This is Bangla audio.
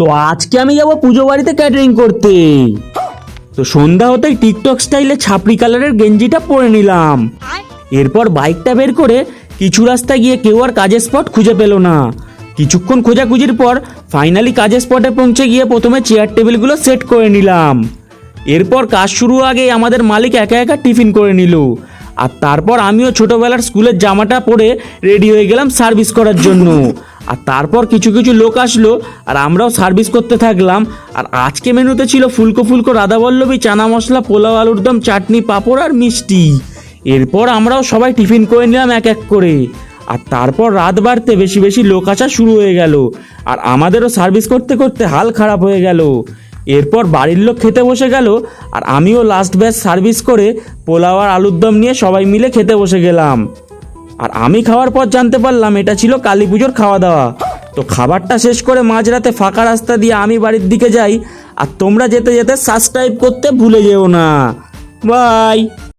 তো আজকে আমি যাব পুজো বাড়িতে ক্যাটারিং করতে। তো সন্ধ্যা হতেই টিকটক স্টাইলে ছাপড়ি কালারের গেঞ্জিটা পরে নিলাম। এরপর বাইকটা বের করে কিছু রাস্তা গিয়ে কেউ আর কাজের স্পট খুঁজে পেল না। কিছুক্ষণ খোঁজাখুঁজির পর ফাইনালি কাজের স্পটে পৌঁছে গিয়ে প্রথমে চেয়ার টেবিলগুলো সেট করে নিলাম। এরপর কাজ শুরু আগে আমাদের মালিক একা একা টিফিন করে নিল, আর তারপর আমিও ছোটবেলার স্কুলের জামাটা পরে রেডি হয়ে গেলাম সার্ভিস করার জন্য। আর তারপর কিছু কিছু লোক আসলো আর আমরাও সার্ভিস করতে থাকলাম। আর আজকে মেনুতে ছিল ফুলকো ফুলকো রাধাবল্লভী, চানা মশলা, পোলাও, আলুর দম, চাটনি, পাঁপড় আর মিষ্টি। এরপর আমরাও সবাই টিফিন করে নিলাম এক এক করে। আর তারপর রাত বাড়তে বেশি বেশি লোক আসা শুরু হয়ে গেল, আর আমাদেরও সার্ভিস করতে করতে হাল খারাপ হয়ে গেল। এরপর বাড়ির লোক খেতে বসে গেল, আর আমিও লাস্ট ব্যাচ সার্ভিস করে পোলাও আর আলুর দম নিয়ে সবাই মিলে খেতে বসে গেলাম। আর আমি খাওয়ার পর জানতে পারলাম এটা ছিল কালী পুজোর খাওয়া দাওয়া। তো খাবারটা শেষ করে মাঝরাতে ফাঁকা রাস্তা দিয়ে আমি বাড়ির দিকে যাই। আর তোমরা যেতে যেতে সাবস্ক্রাইব করতে ভুলে যেও না। বাই।